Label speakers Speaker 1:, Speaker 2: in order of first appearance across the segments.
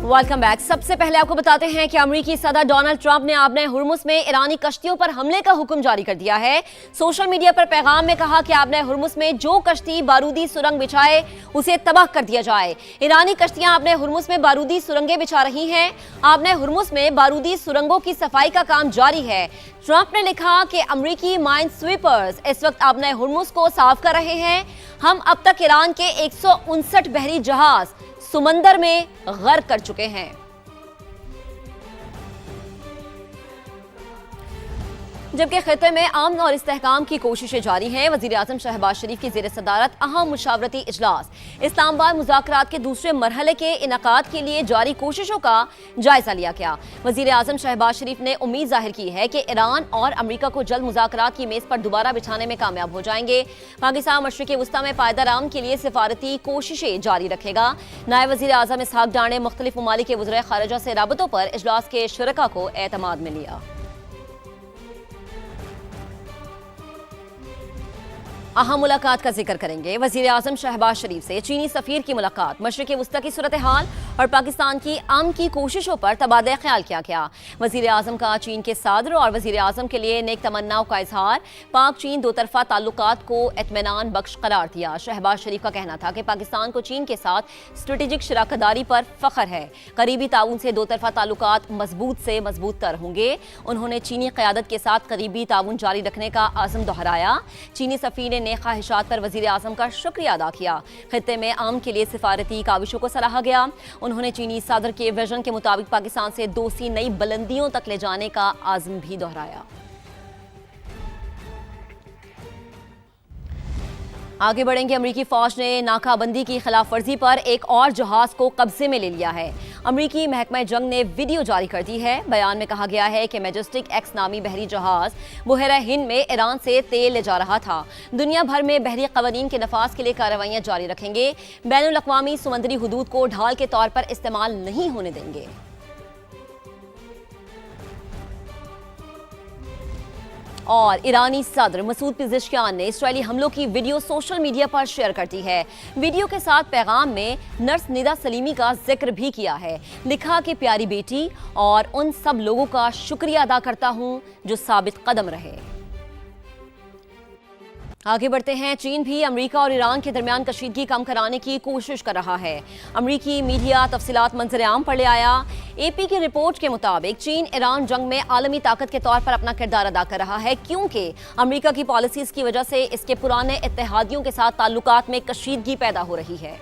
Speaker 1: Welcome back. सबसे पहले आपको बताते हैं कि अमेरिकी सदर डोनाल्ड ट्रंप ने आपने हुर्मुज में ईरानी कश्तियों पर हमले का हुक्म जारी कर दिया है। सोशल मीडिया पर पैगाम में कहा कि आपने हुर्मुज में जो कश्ती बारूदी सुरंग बिछाए उसे तबाह कर दिया जाए। ईरानी कश्तियां आपने हुर्मुज में बारूदी सुरंगें बिछा रही हैं। आपने हुर्मुज में बारूदी सुरंगों की सफाई का काम जारी है। ट्रंप ने लिखा कि अमेरिकी माइन स्वीपर्स इस वक्त आपने हुर्मुज को साफ कर रहे हैं। हम अब तक ईरान के 159 बहरी जहाज समंदर में गर्क कर चुके हैं। जबकि खिते में अमन और इस्तेहकाम की कोशिशें जारी हैं। वजीर आजम शहबाज शरीफ की ज़ेर सदारत अहम मुशावरती इजलास इस्लामाबाद मुज़ाकरात के दूसरे मरहले के इनकाद के लिए जारी कोशिशों का जायजा लिया गया। वजीर आजम शहबाज शरीफ ने उम्मीद जाहिर की है कि ईरान और अमरीका को जल्द मुज़ाकरात की मेज़ पर दोबारा बिछाने में कामयाब हो जाएंगे। पाकिस्तान मशरिक़ वस्ता में पायदार अमन के लिए सिफारती कोशिशें जारी रखेगा। नायब वजीर आजम इसहाक डार ने मुख्तलिफ ममालिक के वज़ीर ख़ारिजा से राबतों पर इजलास के शुरका को एतमाद में लिया। अहम मुलाकात का जिक्र करेंगे। वजीर आजम शहबाज शरीफ से चीनी सफीर की मुलाकात, मशरिक़ वस्ता की सूरत हाल और पाकिस्तान की अमन की कोशिशों पर तबादला ख्याल किया गया। वजीर आजम का चीन के सदर और वजीर आजम के लिए नेक तमन्नाओं का इजहार, पाक चीन दो तरफा ताल्लुकात को इत्मीनान बख्श करार दिया। शहबाज शरीफ का कहना था कि पाकिस्तान को चीन के साथ स्ट्रेटेजिक शराकतदारी पर फख्र है। करीबी ताउन से दो तरफा ताल्लुकात मजबूत से मजबूत तर होंगे। उन्होंने चीनी क़यादत के साथ करीबी ताउन जारी रखने का आज़म दोहराया। चीनी सफीर ने नेक ख्वाहिशात पर वजीर आजम का शुक्रिया अदा किया। खित्ते में अमन के लिए सिफारती काविशों को सराहा गया। उन्होंने चीनी सदर के विजन के मुताबिक पाकिस्तान से दोस्ती नई बुलंदियों तक ले जाने का आज़म भी दोहराया। आगे बढ़ेंगे। अमरीकी फौज ने नाकाबंदी की खिलाफ वर्जी पर एक और जहाज को कब्जे में ले लिया है। अमरीकी महकमा जंग ने वीडियो जारी कर दी है। बयान में कहा गया है कि मैजेस्टिक एक्स नामी बहरी जहाज बुहरा हिंद में ईरान से तेल ले जा रहा था। दुनिया भर में बहरी कवानीन के नफाज के लिए कार्रवाइयां जारी रखेंगे। बैनुल अक़वामी समुद्री हुदूद को ढाल के तौर पर इस्तेमाल नहीं होने देंगे। और ईरानी सदर मसूद पिज़ेशकियान ने इस्राएली हमलों की वीडियो सोशल मीडिया पर शेयर कर दी है। वीडियो के साथ पैगाम में नर्स निदा सलीमी का जिक्र भी किया है। लिखा कि प्यारी बेटी और उन सब लोगों का शुक्रिया अदा करता हूं जो साबित कदम रहे। आगे बढ़ते हैं। चीन भी अमेरिका और ईरान के दरमियान कशीदगी कम कराने की कोशिश कर रहा है। अमेरिकी मीडिया तफसीलात मंजर आम पर ले आया। एपी की रिपोर्ट के मुताबिक चीन ईरान जंग में आलमी ताकत के तौर पर अपना किरदार अदा कर रहा है, क्योंकि अमेरिका की पॉलिसीज की वजह से इसके पुराने इत्तेहादियों के साथ ताल्लुकात में कशीदगी पैदा हो रही है।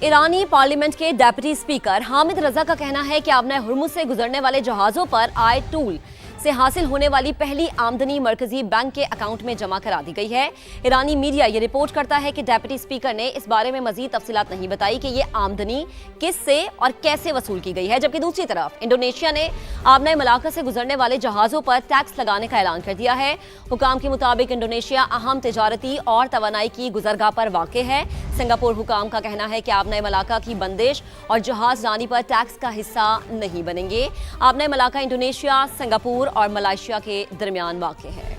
Speaker 1: ईरानी पार्लियामेंट के डेप्यूटी स्पीकर हामिद रजा का कहना है कि आपने हुर्मुज से गुजरने वाले जहाजों पर आए टूल से हासिल होने वाली पहली आमदनी मरकजी बैंक के अकाउंट में जमा करा दी गई है। ईरानी मीडिया ये रिपोर्ट करता है कि डेप्यूटी स्पीकर ने इस बारे में मजीद तफसीलात नहीं बताई कि ये आमदनी किस से और कैसे वसूल की गई है। जबकि दूसरी तरफ इंडोनेशिया ने आबना मलाका से गुजरने वाले जहाजों पर टैक्स लगाने का ऐलान कर दिया है। हुकाम के मुताबिक इंडोनेशिया अहम तिजारती और तवानाई की गुजरगाह पर वाक़ है। सिंगापुर हुकाम का कहना है कि आबना मलाका की बंदिश और जहाज रानी पर टैक्स का हिस्सा नहीं बनेंगे। आबना मलाका इंडोनेशिया, सिंगापुर और मलेशिया के दरमियान वाक़ है।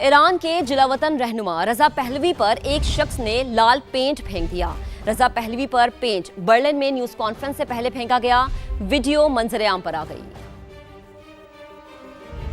Speaker 1: ईरान के जिलावतन रहनुमा रजा पहलवी पर एक शख्स ने लाल पेंट फेंक दिया। रजा पहलवी पर पेंट बर्लिन में न्यूज़ कॉन्फ्रेंस से पहले फेंका गया। वीडियो मंजर आम पर आ गई।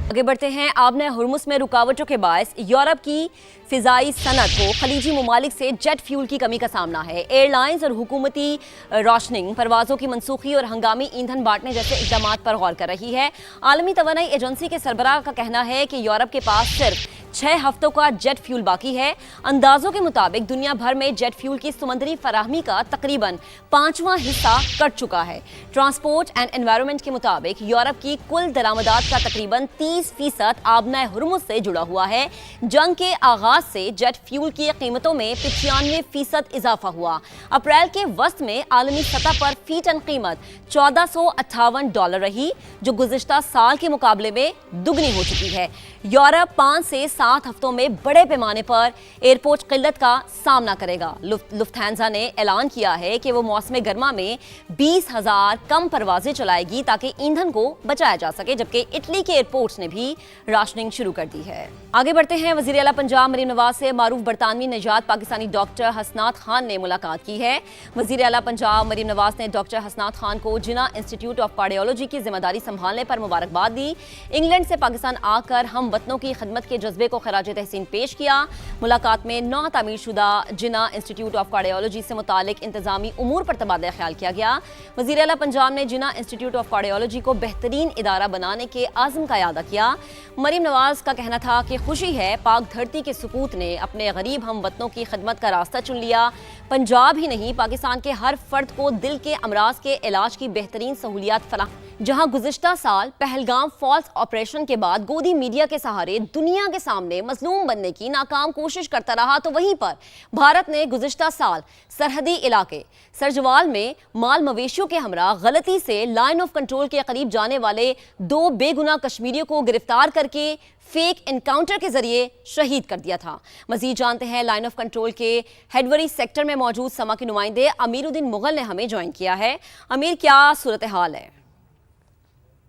Speaker 1: आगे बढ़ते हैं। आबना हुर्मुज में रुकावटों के बायस यूरोप की फिजाई सनत को खलीजी ममालिक से जेट फ्यूल की कमी का सामना है। एयरलाइंस और हुकूमती रोशनिंग परवाजों की मनसूखी और हंगामी ईंधन बांटने जैसे इक़दाम पर गौर कर रही है। आलमी तवानाई एजेंसी के सरबराह का कहना है कि यूरोप के पास सिर्फ 6 हफ्तों का जेट फ्यूल बाकी है। अंदाजों के मुताबिक दुनिया भर में जेट फ्यूल की समुद्री फराहमी का तकरीबन 5वां हिस्सा कट चुका है। ट्रांसपोर्ट एंड एनवायरनमेंट के मुताबिक यूरोप की कुल दरामदात का तकरीबन 30% आबना हुर्मुज से जुड़ा हुआ है। जंग के आगाज से जेट फ्यूल की कीमतों में 95% इजाफा हुआ। अप्रैल के वस्त में आलमी सतह पर फी टन कीमत $1458 रही, जो गुज़िश्ता साल के मुकाबले में दुगनी हो चुकी है। यूरोप 5 से 7 हफ्तों में बड़े पैमाने पर एयरपोर्ट किल्लत का सामना करेगा। लुफ्थांसा ने ऐलान किया है कि वो मौसम गर्मा में 20,000 कम परवाजें चलाएगी ताकि ईंधन को बचाया जा सके, जबकि इटली के एयरपोर्ट्स ने भी राशनिंग शुरू कर दी है। आगे बढ़ते हैं। वज़ीर आला पंजाब मरीम नवाज से मारूफ बरतानवी निजात पाकिस्तानी डॉक्टर हसनात खान ने मुलाकात की है। वज़ीर आला पंजाब मरीम नवाज ने डॉक्टर हसनात खान को जिना इंस्टीट्यूट ऑफ कार्डियोलॉजी की जिम्मेदारी संभालने पर मुबारकबाद दी। इंग्लैंड से पाकिस्तान आकर हम वतनों की खिदमत के जज्बे को खराज तहसीन पेश किया। मुलाकात में नौ तामीर शुदा जिना इंस्टीट्यूट ऑफ कार्डियोलॉजी से मुतालिक इंतजामी उमूर पर तबादला ख्याल किया गया। वज़ीर आला पंजाब ने जिना इंस्टीट्यूट ऑफ कार्डियोलॉजी को बेहतरीन इदारा बनाने के आज़म का इयादा किया। मरीम नवाज का कहना था कि खुशी है पाक धरती के सुकूत ने अपने गरीब हम वतनों की खिदमत का रास्ता चुन लिया। पंजाब ही नहीं, पाकिस्तान के हर फर्द को दिल के अमराज के इलाज की बेहतरीन सहूलियात फराहम। जहां गुज़िश्ता साल पहलगाम फॉल्स ऑपरेशन के बाद गोदी मीडिया के सहारे दुनिया के सामने मजलूम बनने की नाकाम कोशिश करता रहा, तो वहीं पर भारत ने गुज़िश्ता साल सरहदी इलाके सरजवाल में माल मवेशियों के हमरा गलती से लाइन ऑफ कंट्रोल के करीब जाने वाले 2 बेगुनाह कश्मीरियों को गिरफ्तार करके फेक एनकाउंटर के जरिए शहीद कर दिया था। मजीद जानते हैं लाइन ऑफ कंट्रोल के हेडवरी सेक्टर में मौजूद समा के नुमाइंदे अमीरुद्दीन मुगल ने हमें ज्वाइन किया है। अमीर, क्या सूरत हाल है?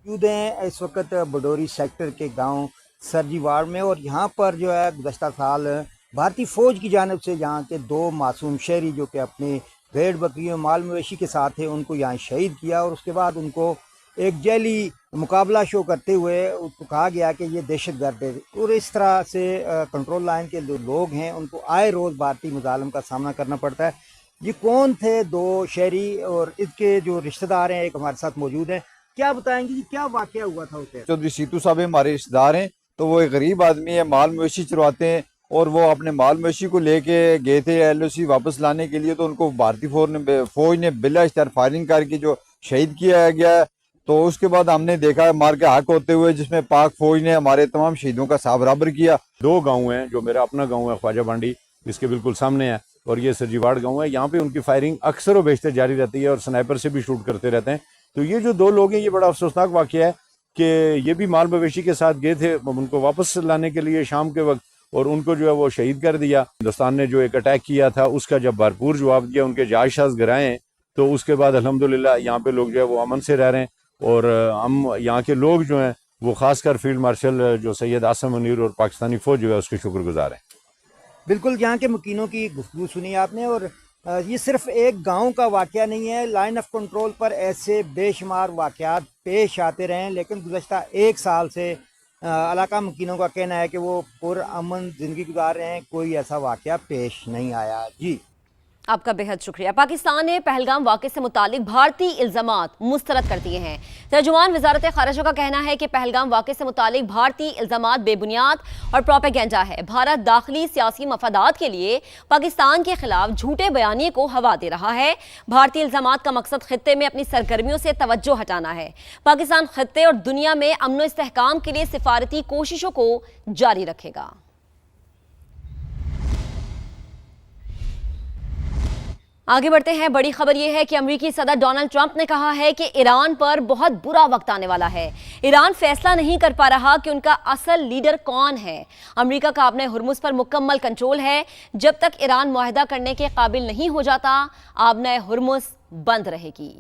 Speaker 2: इस वक्त बडोरी सेक्टर के गांव सरजीवाड़ में, और यहाँ पर जो है गुज़श्ता साल भारतीय फ़ौज की जानिब से यहाँ के 2 मासूम शहरी जो कि अपने भेड़ बकरियों माल मवेशी के साथ थे उनको यहाँ शहीद किया, और उसके बाद उनको एक जैली मुकाबला शो करते हुए उसको कहा गया कि ये दहशतगर्द है। और इस तरह से कंट्रोल लाइन के जो लोग हैं उनको आए रोज़ भारतीय मुजालम का सामना करना पड़ता है। ये कौन थे 2 शहरी, और इसके जो रिश्तेदार हैं एक हमारे साथ मौजूद हैं। क्या बताएंगे कि क्या वाकया हुआ था उसे?
Speaker 3: चौधरी सीतू साहब हमारे रिश्तेदार हैं, तो वो एक गरीब आदमी है, माल मवेशी चरवाते हैं, और वो अपने माल मवेशी को लेके गए थे LOC वापस लाने के लिए, तो उनको भारतीय फौज ने बिला इश्तार फायरिंग करके जो शहीद किया गया। तो उसके बाद हमने देखा मार के हक होते हुए, जिसमें पाक फौज ने हमारे तमाम शहीदों का साथ बराबर किया।
Speaker 4: 2 गाँव हैं, जो मेरा अपना गाँव है ख्वाजा बांडी, इसके बिल्कुल सामने है, और ये सरजीवाड़ गाँव है। यहाँ पे उनकी फायरिंग अक्सर व बेशतर जारी रहती है और स्नाइपर से भी शूट करते रहते हैं। तो ये जो 2 लोग हैं, ये बड़ा अफसोसनाक वाकया है कि ये भी माल मवेशी के साथ गए थे उनको वापस लाने के लिए शाम के वक्त, और उनको जो है वो शहीद कर दिया। हिंदुस्तान ने जो एक अटैक किया था उसका जब भरपूर जवाब दिया, उनके जायशाज गिराए हैं, तो उसके बाद अल्हम्दुलिल्लाह यहाँ पे लोग जो है वो अमन से रह रहे हैं। और हम यहाँ के लोग जो हैं वो खासकर फील्ड मार्शल जो सैयद आसम मुनीर और पाकिस्तानी फौज जो है उसके शुक्रगुजार हैं।
Speaker 2: बिल्कुल, यहाँ के मुकीनों की गुफ्तगू सुनी आपने, और ये सिर्फ एक गांव का वाकया नहीं है। लाइन ऑफ कंट्रोल पर ऐसे बेशुमार वाकयात पेश आते रहे हैं, लेकिन गुज़श्ता 1 साल से इलाका मुकीनों का कहना है कि वो पुरअमन ज़िंदगी गुजार रहे हैं, कोई ऐसा वाकया पेश नहीं आया। जी,
Speaker 1: आपका बेहद शुक्रिया। पाकिस्तान ने पहलगाम वाक़े से मुतालिक भारतीय इल्ज़ामात मुस्तरद कर दिए हैं। तर्जुमान वज़ारत ख़ारिजा का कहना है कि पहलगाम वाक़े से मुतालिक भारतीय इल्ज़ामात बेबुनियाद और प्रोपेगेंडा है। भारत दाखिली सियासी मफादात के लिए पाकिस्तान के खिलाफ झूठे बयानिए को हवा दे रहा है। भारतीय इल्ज़ामात का मकसद खित्ते में अपनी सरगर्मियों से तवज्जो हटाना है। पाकिस्तान खित्ते और दुनिया में अमन व इस्तेहकाम के लिए सिफारती कोशिशों को जारी रखेगा। आगे बढ़ते हैं। बड़ी खबर यह है कि अमेरिकी सदर डोनाल्ड ट्रंप ने कहा है कि ईरान पर बहुत बुरा वक्त आने वाला है। ईरान फैसला नहीं कर पा रहा कि उनका असल लीडर कौन है। अमेरिका का आबने हुर्मुज़ पर मुकम्मल कंट्रोल है। जब तक ईरान मुआहदा करने के काबिल नहीं हो जाता, आबने हुर्मुज़ बंद रहेगी।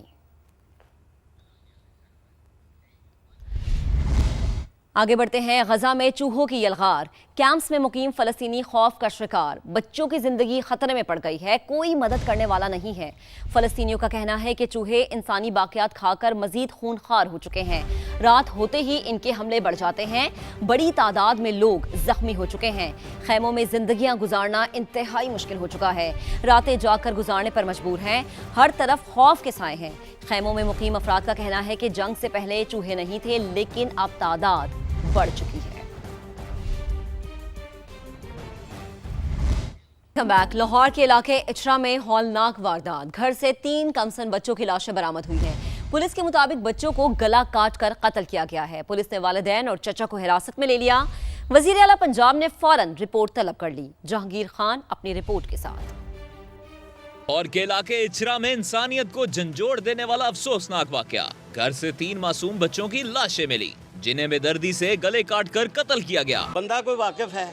Speaker 1: आगे बढ़ते हैं। गजा में चूहों की यलगार, कैंप्स में मुकीम फलस्तीनी खौफ का शिकार, बच्चों की जिंदगी खतरे में पड़ गई है, कोई मदद करने वाला नहीं है। फलस्तीनियों का कहना है कि चूहे इंसानी बाकियात खाकर मजीद खूनखार हो चुके हैं। रात होते ही इनके हमले बढ़ जाते हैं। बड़ी तादाद में लोग जख्मी हो चुके हैं। खैमों में जिंदगियां गुजारना इंतहाई मुश्किल हो चुका है। रातें जाकर गुजारने पर मजबूर हैं। हर तरफ खौफ के साए हैं। खैमों में मुकीम अफराद का कहना है कि जंग से पहले चूहे नहीं थे, लेकिन अब तादाद बढ़ चुकी है। बैक। लाहौर के इलाके इचरा में हौलनाक वारदात, घर से 3 कमसन बच्चों की लाशें बरामद हुई हैं। पुलिस के मुताबिक बच्चों को गला काट कर कत्ल किया गया है। पुलिस ने वालिदैन और चचा को हिरासत में ले लिया। वजीर आला पंजाब ने फौरन रिपोर्ट तलब कर ली। जहांगीर खान अपनी रिपोर्ट के साथ।
Speaker 5: और के इलाके इचरा में इंसानियत को झंझोड़ देने वाला अफसोसनाक वाकया, घर से 3 मासूम बच्चों की लाशें मिली, जिन्हें बेदर्दी से गले काट कर कत्ल किया गया।
Speaker 6: बंदा कोई वाकिफ है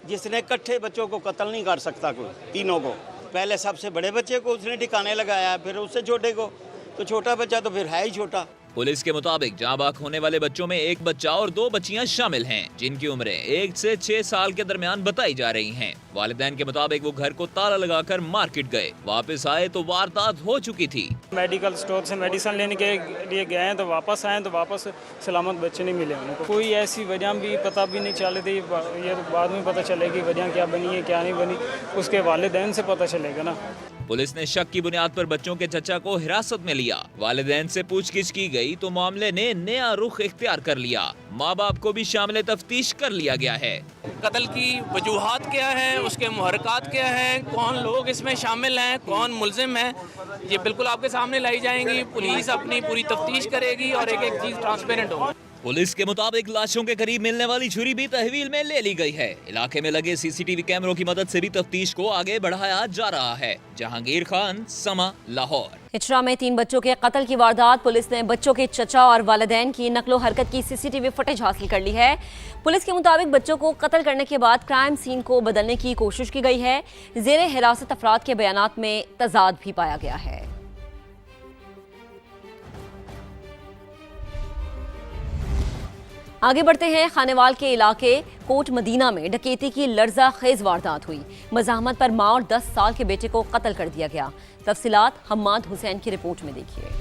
Speaker 6: جس نے اکٹھے بچوں کو قتل نہیں کر سکتا کوئی تینوں کو. پہلے سب سے بڑے بچے کو اس نے ٹھکانے لگایا, پھر اس سے چھوٹے کو, تو چھوٹا بچہ تو پھر ہے ہی چھوٹا.
Speaker 5: पुलिस के मुताबिक जहां बाक होने वाले बच्चों में एक बच्चा और 2 बच्चियां शामिल हैं, जिनकी उम्रें 1 से 6 साल के दरमियान बताई जा रही हैं. वालिदैन के मुताबिक वो घर को ताला लगाकर मार्केट गए, वापस आए तो वारदात हो चुकी थी.
Speaker 7: मेडिकल स्टोर से मेडिसिन लेने के लिए गए हैं तो वापस आए तो वापस सलामत बच्चे नहीं मिले उनको. कोई ऐसी वजह भी पता भी नहीं चल रही, ये बाद में पता चलेगी वजह क्या बनी है क्या नहीं बनी, उसके वालिदैन से पता चलेगा ना.
Speaker 5: पुलिस ने शक की बुनियाद पर बच्चों के चचा को हिरासत में लिया. वालिदैन से पूछगिछ की गई तो मामले ने नया रुख इख्तियार कर लिया. माँ बाप को भी शामिल तफ्तीश कर लिया गया है.
Speaker 8: कत्ल की वजूहात क्या है, उसके मुहरकात क्या है, कौन लोग इसमें शामिल हैं, कौन मुलजिम है, ये बिल्कुल आपके सामने लाई जाएंगी. पुलिस अपनी पूरी तफ्तीश करेगी और एक एक चीज़ ट्रांसपेरेंट होगी.
Speaker 5: पुलिस के मुताबिक लाशों के करीब मिलने वाली छुरी भी तहवील में ले ली गई है. इलाके में लगे सीसीटीवी कैमरों की मदद से भी तफ्तीश को आगे बढ़ाया जा रहा है. जहांगीर खान, समा, लाहौर.
Speaker 1: इचरा में 3 बच्चों के कत्ल की वारदात. पुलिस ने बच्चों के चचा और वालिदैन की नकलो हरकत की सीसीटीवी फुटेज हासिल कर ली है. पुलिस के मुताबिक बच्चों को कत्ल करने के बाद क्राइम सीन को बदलने की कोशिश की गई है. जेरे हिरासत अफराद के बयानात में तजाद भी पाया गया है. आगे बढ़ते हैं. खानेवाल के इलाके कोट मदीना में डकैती की लर्जा खेज वारदात हुई. मज़ाहमत पर मां और 10 साल के बेटे को कत्ल कर दिया गया. तफसीलात हम्माद हुसैन की रिपोर्ट में देखिए.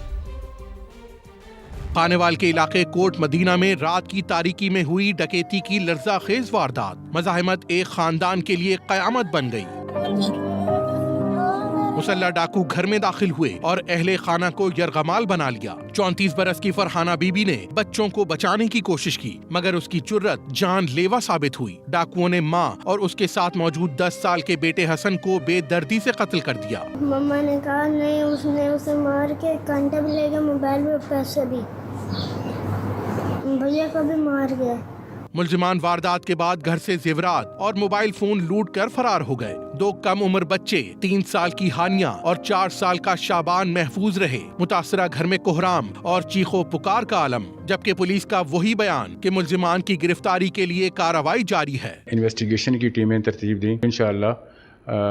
Speaker 9: खानेवाल के इलाके कोट मदीना में रात की तारीकी में हुई डकैती की लर्जा खेज वारदात. मज़ाहमत एक खानदान के लिए कयामत बन गई. मुसल्ला डाकू घर में दाखिल हुए और अहले खाना को यरगमाल बना लिया. 34 बरस की फरहाना बीबी ने बच्चों को बचाने की कोशिश की, मगर उसकी जुर्रत जानलेवा साबित हुई. डाकुओं ने मां और उसके साथ मौजूद 10 साल के बेटे हसन को बेदर्दी से कत्ल कर दिया.
Speaker 10: मम्मा ने कहा नहीं, उसने उसे मार के कांटा भी ले गया, मोबाइल में पैसे भी, भैया को भी मार गया.
Speaker 9: मुलजिमान वारदात के बाद घर से जेवरात और मोबाइल फोन लूट कर फरार हो गए. 2 कम उम्र बच्चे 3 साल की हानिया और 4 साल का शाबान महफूज रहे. मुतासरा घर में कोहराम और चीखो पुकार का आलम, जबकि पुलिस का वही बयान कि मुलजिमान की गिरफ्तारी के लिए कार्रवाई जारी है.
Speaker 11: इन्वेस्टिगेशन की टीमें तरतीब दी. इंशाअल्लाह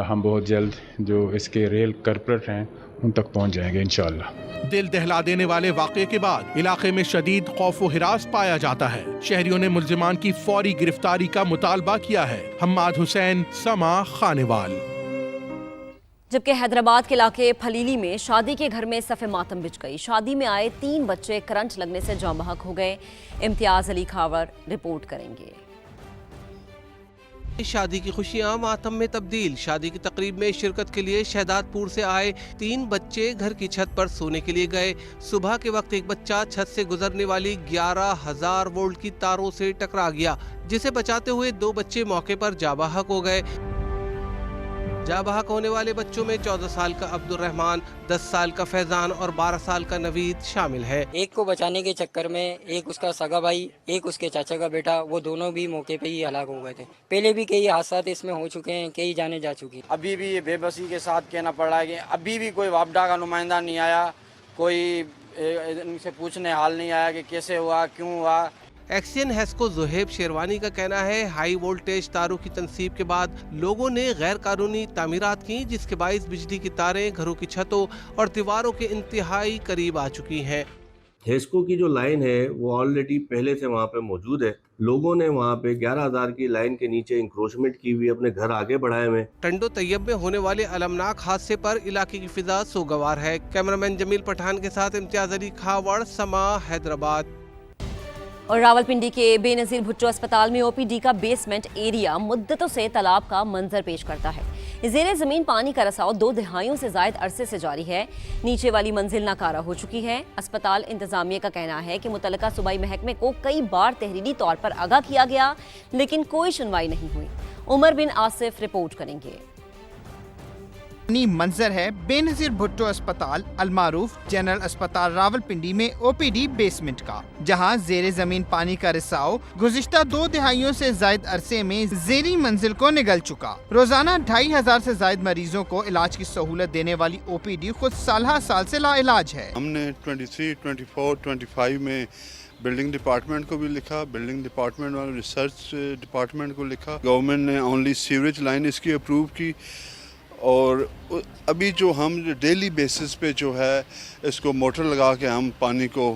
Speaker 11: हम बहुत जल्द जो इसके रियल कल्प्रिट हैं उन तक पहुंच जाएंगे इंशाअल्लाह.
Speaker 9: दिल दहला देने वाले वाक़े के बाद इलाके में शदीद खौफ व हिरास पाया जाता है. शहरियों ने मुलजिमान की फौरी गिरफ्तारी का मुतालबा किया है. हम्माद हुसैन, समा, खानेवाल.
Speaker 1: जबकि हैदराबाद के इलाके फलीली में शादी के घर में सफ़े मातम बिछ गई. शादी में आए 3 बच्चे करंट लगने से जाँ बहक हो गए. इम्तियाज अली खावर रिपोर्ट करेंगे.
Speaker 12: शादी की खुशियां मातम में तब्दील. शादी की तकरीब में शिरकत के लिए शहदादपुर से आए 3 बच्चे घर की छत पर सोने के लिए गए. सुबह के वक्त एक बच्चा छत से गुजरने वाली 11,000 वोल्ट की तारों से टकरा गया, जिसे बचाते हुए 2 बच्चे मौके पर जाँ बहक हो गए. जाँ बहक होने वाले बच्चों में 14 साल का अब्दुल रहमान, 10 साल का फैजान और 12 साल का नवीद शामिल है.
Speaker 13: एक को बचाने के चक्कर में एक उसका सगा भाई, एक उसके चाचा का बेटा, वो दोनों भी मौके पे ही हलाक हो गए थे. पहले भी कई हादसा इसमें हो चुके हैं, कई जाने जा चुकी.
Speaker 6: अभी भी ये बेबसी के साथ कहना पड़ रहा है कि अभी भी कोई वापडा का नुमाइंदा नहीं आया, कोई इनसे पूछने हाल नहीं आया कि कैसे हुआ, क्यों हुआ.
Speaker 12: एक्सियन हेस्को ज़ुहैब शेरवानी का कहना है हाई वोल्टेज तारों की तनसीब के बाद लोगों ने गैर कानूनी तामीरात की, जिसके बाइस बिजली की तारें घरों की छतों और दीवारों के इंतहाई करीब आ चुकी हैं.
Speaker 14: हेस्को की जो लाइन है वो ऑलरेडी पहले से वहाँ पे मौजूद है. लोगों ने वहाँ पे 11,000 की लाइन के नीचे इंक्रोचमेंट की हुई अपने घर आगे बढ़ाए हुए.
Speaker 12: टंडो तैयब में होने वाले अलमनाक हादसे पर इलाके की फिजा सोगवार है. कैमरामैन जमील पठान के साथ इम्तियाज अली खावड़, समा, हैदराबाद.
Speaker 1: और रावलपिंडी के बेनज़ीर भुट्टो अस्पताल में ओपीडी का बेसमेंट एरिया मुद्दतों से तालाब का मंजर पेश करता है. ज़ेरे ज़मीन पानी का रसाव 2 दहाइयों से ज़ायद अरसे से जारी है. नीचे वाली मंजिल नाकारा हो चुकी है. अस्पताल इंतजामिया का कहना है कि मुतल्लिका सूबाई महकमे को कई बार तहरीरी तौर पर आगाह किया गया, लेकिन कोई सुनवाई नहीं हुई. उमर बिन आसिफ रिपोर्ट करेंगे.
Speaker 15: मंजर है बेनज़ीर भुट्टो अस्पताल अलमारूफ जनरल अस्पताल रावलपिंडी में ओपीडी बेसमेंट का, जहां जेरे जमीन पानी का रिसाव गुज़िश्ता 2 दहाइयों से जायद अरसे में जेरी मंजिल को निगल चुका. रोजाना 2,500 से जायद मरीजों को इलाज की सहूलत देने वाली ओपीडी खुद साल से लाइलाज है.
Speaker 16: हमने 23, 24, 25 में बिल्डिंग डिपार्टमेंट को भी लिखा, बिल्डिंग डिपार्टमेंट वाले रिसर्च डिपार्टमेंट को लिखा। गवर्नमेंट ने ओनली सीवरेज लाइन इसकी अप्रूव की और अभी जो हम डेली बेसिस पे जो है इसको मोटर लगा के हम पानी को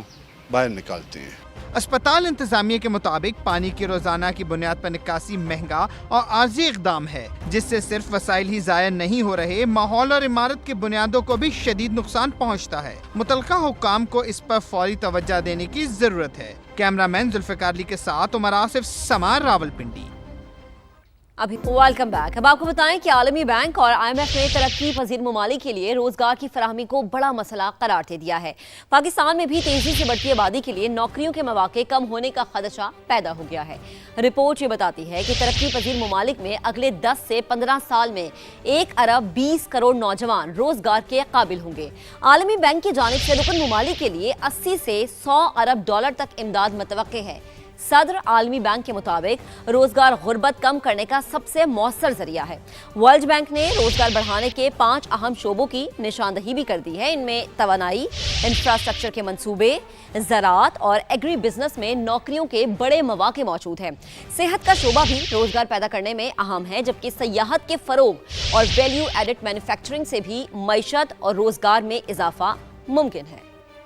Speaker 16: बाहर निकालते हैं।
Speaker 15: अस्पताल इंतजामिया के मुताबिक पानी की रोजाना की बुनियाद पर निकासी महंगा और आर्जी इकदाम है, जिससे सिर्फ वसाइल ही ज़ाया नहीं हो रहे, माहौल और इमारत की बुनियादों को भी शदीद नुकसान पहुंचता है। मुतलका हुक्काम को इस पर फौरी तवज्जो देने की जरूरत है। कैमरामैन जुल्फिकार अली के साथ उमर आसिफ, समार, रावलपिंडी।
Speaker 1: अभी वेलकम बैक। अब आपको बताएं कि आलमी बैंक और IMF ने तरक्की पजीर ममालिक के लिए रोजगार की फराहमी को बड़ा मसला करार दे दिया है। पाकिस्तान में भी तेजी से बढ़ती आबादी के लिए नौकरियों के मौके कम होने का खदशा पैदा हो गया है। रिपोर्ट ये बताती है कि तरक्की पजीर ममालिक में अगले 10 से 15 साल में 1 अरब 20 करोड़ नौजवान रोजगार के काबिल होंगे। आलमी बैंक की जानिब से रुकन ममालिक के लिए 80 से 100 अरब डॉलर तक इमदाद मुतवक्के है। सदर आलमी बैंक के मुताबिक रोजगार गुर्बत कम करने का सबसे मौसर जरिया है। वर्ल्ड बैंक ने रोजगार बढ़ाने के 5 अहम शोबों की निशानदही भी कर दी है। इनमें तवानाई, इंफ्रास्ट्रक्चर के मंसूबे, ज़राअत और एग्री बिजनेस में नौकरियों के बड़े मौके मौजूद हैं। सेहत का शोबा भी रोजगार पैदा करने में अहम है, जबकि सयाहत के फरोग और वैल्यू एडेड मैन्युफैक्चरिंग से भी मईशत और रोजगार में इजाफा मुमकिन है।